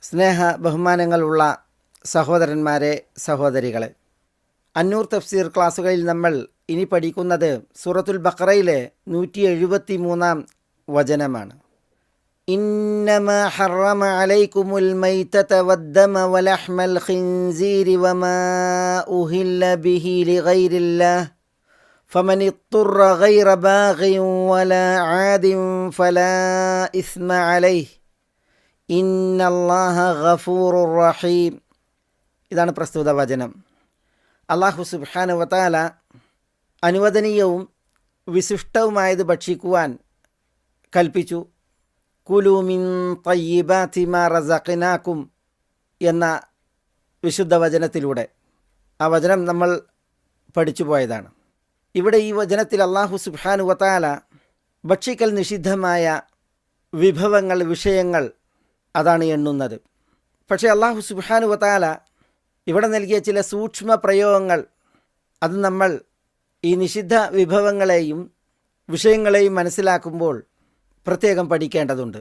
സ്നേഹ ബഹുമാനങ്ങളുള്ള സഹോദരന്മാരെ, സഹോദരികളെ, അന്നൂർ തഫ്സീർ ക്ലാസ്സുകളിൽ നമ്മൾ ഇനി പഠിക്കുന്നത് സൂറത്തുൽ ബഖറയിലെ 173-ാം വചനമാണ്. ഇന്നമാ ഹറമ അലൈക്കുമുൽ മൈതത വദ്ദമ വലഹ്മൽ ഖിൻസീരി വമാ ഉഹില്ല ബിഹി ലിഗൈരില്ലാഹ് ഫമൻ ഇത്തുറ ഗൈറ ബാഗിൻ വലാ ആദിൻ ഫലാ ഇസ്മ അലൈഹി ഇന്നല്ലാഹ ഗഫൂറുർ റഹീം. ഇതാണ് പ്രസ്തുത വചനം. അല്ലാഹു സുബ്ഹാനഹു വ തആല അനുവദനീയവും വിശിഷ്ടവുമായത് ഭക്ഷിക്കുവാൻ കൽപ്പിച്ചു. കുലൂ മിൻ തയ്യിബാതി മാ റസഖ്നാകും എന്ന വിശുദ്ധ വചനത്തിലൂടെ ആ വചനം നമ്മൾ പഠിച്ചു പോയതാണ്. ഇവിടെ ഈ വചനത്തിൽ അല്ലാഹു സുബ്ഹാനഹു വ തആല ഭക്ഷിക്കൽ നിഷിദ്ധമായ വിഭവങ്ങൾ, വിഷയങ്ങൾ അതാണ് എണ്ണുന്നത്. പക്ഷേ അല്ലാഹു സുബ്ഹാനഹു വ തആല ഇവിടെ നൽകിയ ചില സൂക്ഷ്മ പ്രയോഗങ്ങൾ, അത് നമ്മൾ ഈ നിഷിദ്ധ വിഭവങ്ങളെയും വിഷയങ്ങളെയും മനസ്സിലാക്കുമ്പോൾ പ്രത്യേകം പഠിക്കേണ്ടതുണ്ട്.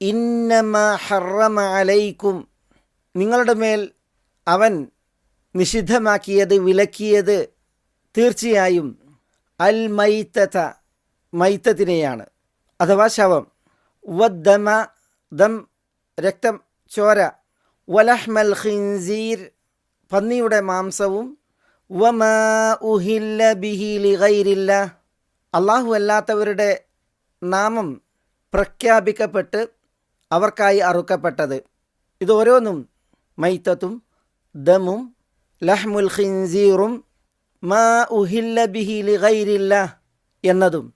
ഇന്നമാ ഹറമ അലൈക്കും, നിങ്ങളുടെ മേൽ അവൻ നിഷിദ്ധമാക്കിയത്, വിലക്കിയത് തീർച്ചയായും അൽ മൈത്തത, മൈത്തത്തിനെയാണ്, അഥവാ ശവം, വദ്ദമ, ദം രക്തം, ചോര, വലഹ്മൽ ഖിൻസീർ പന്നിയുടെ മാംസവും, വമാ ഉഹില്ല ബിഹി ലിഗൈരില്ലാഹ് അല്ലാഹു അല്ലാത്തവരുടെ നാമം പ്രഖ്യാപിക്കപ്പെട്ട് അവർക്കായി അറുക്കപ്പെട്ടത്. ഇതോരോന്നും മൈത്തത്തും ദമും ലഹ്മുൽ ഖിൻസീറും മാ ഉഹില്ല ബിഹി ലിഗൈരില്ലാഹ് എന്നതും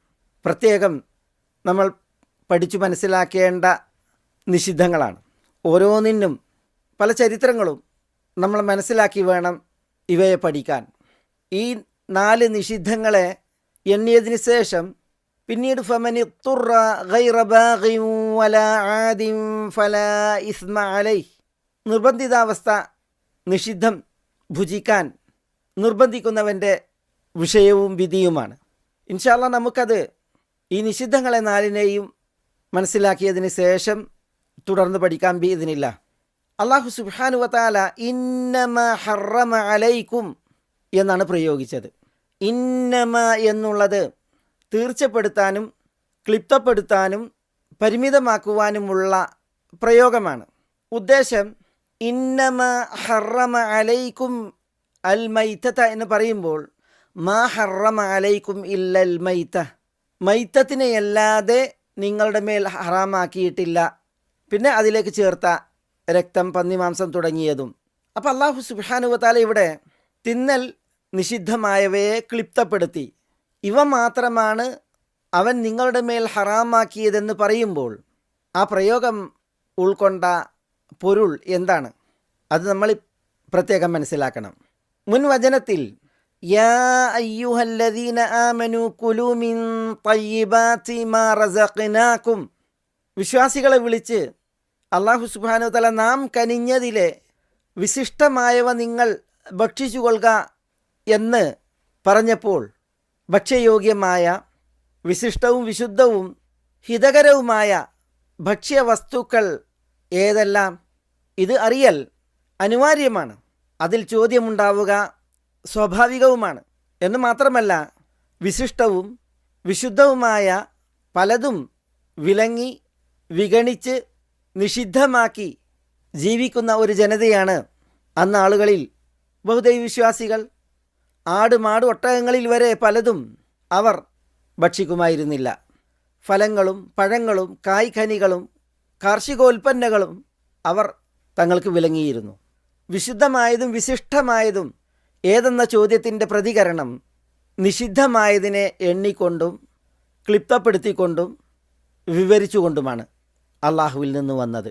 പ്രത്യേകം നമ്മൾ പഠിച്ചു മനസ്സിലാക്കേണ്ട നിഷിദ്ധങ്ങളാണ്. ഓരോന്നിനും പല ചരിത്രങ്ങളും നമ്മൾ മനസ്സിലാക്കി വേണം ഇവയെ പഠിക്കാൻ. ഈ 4 നിഷിദ്ധങ്ങളെ എണ്ണിയതിന് ശേഷം പിന്നീട് ഫമനി തുറ ഗൈറ ബാഗിൻ വലാ ആദിൻ ഫലാ ഇസ്മ അലൈഹി, നിർബന്ധിതാവസ്ഥ, നിഷിദ്ധം ഭുജിക്കാൻ നിർബന്ധിക്കുന്നവൻ്റെ വിഷയവും വിധിയുമാണ്. ഇൻഷാ അല്ലാഹ് നമുക്കത് ഈ നിഷിദ്ധങ്ങളെ 4നെയും മനസ്സിലാക്കിയതിന് ശേഷം തുടർന്ന് പഠിക്കാൻ ബിഇദ്നില്ല. അല്ലാഹു സുബ്ഹാനഹു വ തആല ഇന്നമാ ഹറമ അലൈക്കും എന്നാണ് പ്രയോഗിച്ചത്. ഇന്നമ എന്നുള്ളത് തീർച്ചപ്പെടുത്താനും ക്ലിപ്തപ്പെടുത്താനും പരിമിതമാക്കുവാനുമുള്ള പ്രയോഗമാണ്. ഉദ്ദേശം ഇന്നമാ ഹറമ അലൈക്കും അൽ മൈത്തത എന്ന് പറയുമ്പോൾ മാ ഹറമ അലൈക്കും ഇല്ലൽ മൈത്ത, മൈത്തത്തിനെയല്ലാതെ നിങ്ങളുടെ മേൽ ഹറാമാക്കിയിട്ടില്ല. പിന്നെ അതിലേക്ക് ചേർത്ത രക്തം, പന്നിമാംസം തുടങ്ങിയതും. അപ്പോൾ അല്ലാഹു സുബ്ഹാനഹു വ തആല ഇവിടെ തിന്നൽ നിഷിദ്ധമായവയെ ക്ലിപ്തപ്പെടുത്തി ഇവ മാത്രമാണ് അവൻ നിങ്ങളുടെ മേൽ ഹറാമാക്കിയതെന്ന് പറയുമ്പോൾ ആ പ്രയോഗം ഉൾക്കൊണ്ട പൊരുൾ എന്താണ്, അത് നമ്മൾ പ്രത്യേകം മനസ്സിലാക്കണം. മുൻ വചനത്തിൽ യാ അയ്യുഹല്ലദീന ആമനൂ കുലൂ മിൻ തയ്യിബാതി മാ റസഖ്നാകും, വിശ്വാസികളെ വിളിച്ച് അല്ലാഹു സുബ്ഹാനഹു വ തആല നാം കനിഞ്ഞതിലെ വിശിഷ്ടമായവ നിങ്ങൾ ഭക്ഷിച്ചുകൊള്ളുക എന്ന് പറഞ്ഞപ്പോൾ ഭക്ഷ്യയോഗ്യമായ, വിശിഷ്ടവും വിശുദ്ധവും ഹിതകരവുമായ ഭക്ഷ്യവസ്തുക്കൾ ഏതെല്ലാം, ഇത് അറിയൽ അനിവാര്യമാണ്. അതിൽ ചോദ്യമുണ്ടാവുക സ്വാഭാവികവുമാണ്. എന്ന് മാത്രമല്ല, വിശിഷ്ടവും വിശുദ്ധവുമായ പലതും വിലങ്ങി വിഗണിച്ച് നിഷിദ്ധമാക്കി ജീവിക്കുന്ന ഒരു ജനതയാണ് അന്ന് ആളുകളിൽ ബഹുദൈവവിശ്വാസികൾ. ആട്, മാട്, ഒട്ടകങ്ങളിൽ വരെ പലതും അവർ ഭക്ഷിക്കുമായിരുന്നില്ല. ഫലങ്ങളും പഴങ്ങളും കായ്കനികളും കാർഷികോൽപ്പന്നങ്ങളും അവർ തങ്ങൾക്ക് വിലങ്ങിയിരുന്നു. വിശുദ്ധമായതും വിശിഷ്ടമായതും ഏതെന്ന ചോദ്യത്തിൻ്റെ പ്രതികരണം നിഷിദ്ധമായതിനെ എണ്ണിക്കൊണ്ടും ക്ലിപ്തപ്പെടുത്തിക്കൊണ്ടും വിവരിച്ചുകൊണ്ടുമാണ് അള്ളാഹുവിൽ നിന്ന് വന്നത്.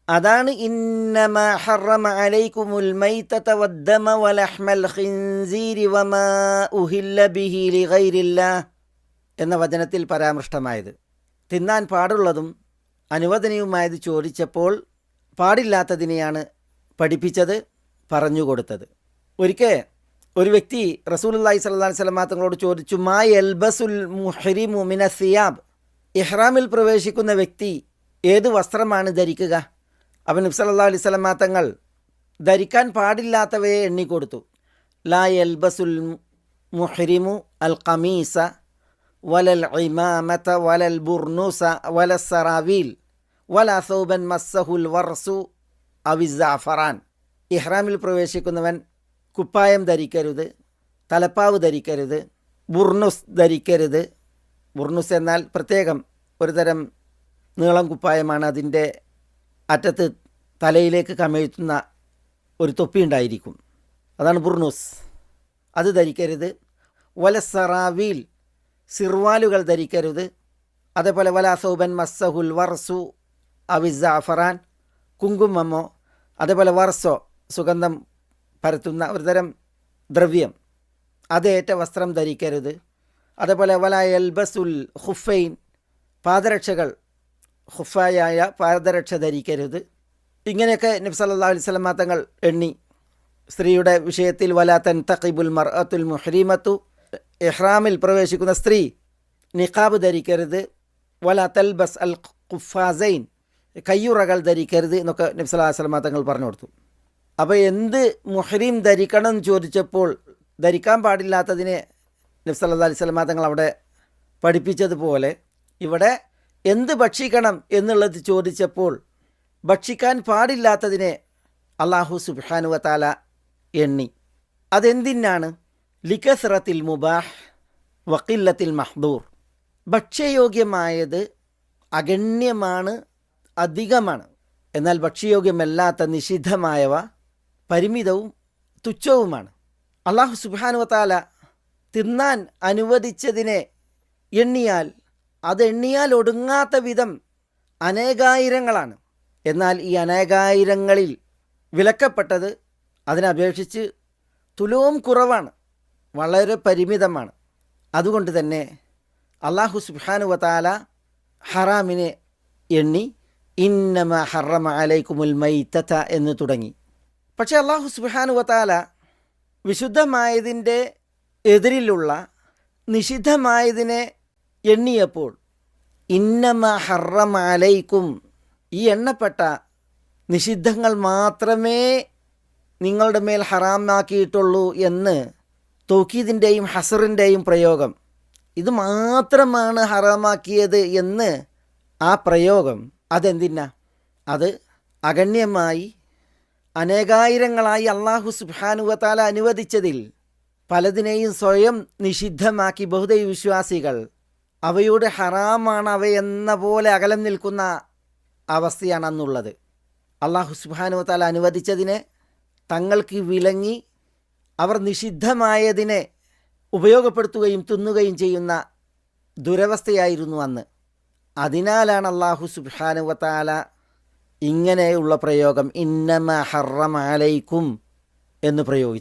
അതാണ് ഇന്നമാ ഹറമ അലൈക്കുമുൽ മൈതത വദ്ദമ വലഹ്മൽ ഖിൻസീരി വമാ ഉഹില്ല ബിഹി ലിഗൈരില്ലാഹ് എന്ന വചനത്തിൽ പരാമൃഷ്ടമായത്. തിന്നാൻ പാടുള്ളതും അനുവദനീയവുമായത് ചോദിച്ചപ്പോൾ പാടില്ലാത്തതിനെയാണ് പഠിപ്പിച്ചത്, പറഞ്ഞുകൊടുത്തത്. ഒരിക്കൽ ഒരു വ്യക്തി റസൂലുള്ളാഹി സ്വല്ലല്ലാഹി അലൈഹി വസല്ലം തങ്ങളോട് ചോദിച്ചു, മാ യൽബസുൽ മുഹ്രിമു മിന സിയാബ്, ഇഹ്റാമിൽ പ്രവേശിക്കുന്ന വ്യക്തി ഏത് വസ്ത്രമാണ് ധരിക്കുക? അവൻ നബി സല്ലല്ലാഹു അലൈഹി വസല്ലമ തങ്ങൾ ധരിക്കാൻ പാടില്ലാത്തവയെ എണ്ണിക്കൊടുത്തു. ലാ യൽബസുൽ മുഹ്രിമു അൽ ഖമീസ വലൽ ഇമാമത വലൽ ബുർനൂസ വലൽ സറാവീൽ വലാ സൗബൻ മസ്സഹുൽ വർസു അവിസ്സഅഫറാൻ. ഇഹ്റാമിൽ പ്രവേശിക്കുന്നവൻ കുപ്പായം ധരിക്കരുത്, തലപ്പാവ് ധരിക്കരുത്, ബുർനുസ് ധരിക്കരുത്. ബുർനുസ് എന്നാൽ പ്രത്യേകം ഒരു തരം നീളം കുപ്പായമാണ്. അതിൻ്റെ അറ്റത്ത് തലയിലേക്ക് കമഴ്ത്തുന്ന ഒരു തൊപ്പി ഉണ്ടായിരിക്കും, അതാണ് ബുർനുസ്. അത് ധരിക്കരുത്. വല സറാവീൽ, സിർവാലുകൾ ധരിക്കരുത്. അതേപോലെ വലാ സൗബൻ മസ്സഹുൽ വർസു അവിസ്സഅഫറാൻ, കുങ്കുമമോ അതേപോലെ വർസോ സുഗന്ധം പരത്തുന്ന ഒരു തരം ദ്രവ്യം അതേറ്റ വസ്ത്രം ധരിക്കരുത്. അതേപോലെ വലാ യൽബസുൽ ഖുഫൈൻ, പാദരക്ഷകൾ ഖുഫായായ പാദരക്ഷ ധരിക്കരുത്. ഇങ്ങനെയൊക്കെ നബി സല്ലല്ലാഹു അലൈഹി വസല്ലമ തങ്ങൾ എണ്ണി. സ്ത്രീയുടെ വിഷയത്തിൽ വലാ തൻതഖിബുൽ മർഅത്തുൽ മുഹ്രിമത്തു, ഇഹ്റാമിൽ പ്രവേശിക്കുന്ന സ്ത്രീ നിഖാബ് ധരിക്കരുത്. വലാ തൽബസ് അൽ ഖുഫാസൈൻ, കയ്യുറകൾ ധരിക്കരുത് എന്നൊക്കെ നബി സല്ലല്ലാഹു അലൈഹി വസല്ലമ തങ്ങൾ പറഞ്ഞു കൊടുത്തു. അപ്പോൾ എന്ത് മുഹ്രീം ധരിക്കണം എന്ന് ചോദിച്ചപ്പോൾ ധരിക്കാൻ പാടില്ലാത്തതിനെ നബി സല്ലല്ലാഹു അലൈഹി വസല്ലമ തങ്ങൾ അവിടെ പഠിപ്പിച്ചതുപോലെ ഇവിടെ എന്ത് ഭക്ഷിക്കണം എന്നുള്ളത് ചോദിച്ചപ്പോൾ ഭക്ഷിക്കാൻ പാടില്ലാത്തതിനെ അല്ലാഹു സുബ്ഹാനഹു വ തആല എണ്ണി. അതെന്തിനാണ്? ലികസ്റത്തിൽ മുബാഹ് വഖില്ലത്തിൽ മഹ്ദൂർ. ഭക്ഷ്യയോഗ്യമായത് അഗണ്യമാണ്, അധികമാണ്. എന്നാൽ ഭക്ഷ്യയോഗ്യമല്ലാത്ത നിഷിദ്ധമായവ പരിമിതവും തുച്ഛവുമാണ്. അല്ലാഹു സുബ്ഹാനഹു വ തആല തിന്നാൻ അനുവദിച്ചതിനെ എണ്ണിയാൽ അതെണ്ണിയാൽ ഒടുങ്ങാത്ത വിധം അനേകായിരങ്ങളാണ്. എന്നാൽ ഈ അനേകായിരങ്ങളിൽ വിലക്കപ്പെട്ടത് അതിനപേക്ഷിച്ച് തുലവും കുറവാണ്, വളരെ പരിമിതമാണ്. അതുകൊണ്ട് തന്നെ അല്ലാഹു സുബ്ഹാനഹു വ തആല ഹറാമിനെ എണ്ണി ഇന്നമ ഹറമ അലൈക്കുമുൽ മൈതത എന്ന് തുടങ്ങി. പക്ഷേ അല്ലാഹു സുബ്ഹാനഹു വ തആല വിശുദ്ധമായതിൻ്റെ എതിരിലുള്ള നിഷിദ്ധമായതിനെ എണ്ണിയപ്പോൾ ഇന്നമ ഹറമ അലൈക്കും, ഈ എണ്ണപ്പെട്ട നിഷിദ്ധങ്ങൾ മാത്രമേ നിങ്ങളുടെ മേൽ ഹറാമാക്കിയിട്ടുള്ളൂ എന്ന് തൗക്കീദിൻ്റെയും ഹസറിൻ്റെയും പ്രയോഗം, ഇത് മാത്രമാണ് ഹറാമാക്കിയത് എന്ന് ആ പ്രയോഗം അതെന്തിനാ? അത് അഗണ്യമായി അനേകായിരങ്ങളായി അല്ലാഹു സുബ്ഹാനഹു വ തആല അനുവദിച്ചതിൽ പലതിനെയും സ്വയം നിഷിദ്ധമാക്കി ബഹുദൈവ വിശ്വാസികൾ അവയോട് ഹറാമാണ് അവയെന്ന പോലെ അകലം നിൽക്കുന്ന അവസ്ഥയാണ് അന്നുള്ളത്. അല്ലാഹു സുബ്ഹാനഹു വ തആല അനുവദിച്ചതിനെ തങ്ങൾക്ക് വിലങ്ങി അവർ നിഷിദ്ധമായതിനെ ഉപയോഗപ്പെടുത്തുകയും തിന്നുകയും ചെയ്യുന്ന ദുരവസ്ഥയായിരുന്നു അന്ന്. അതിനാലാണ് അല്ലാഹു സുബ്ഹാനഹു വ തആല ഇങ്ങനെയുള്ള പ്രയോഗം ഇന്നമ ഹറമ അലൈക്കും എന്ന് പ്രയോഗിച്ചു.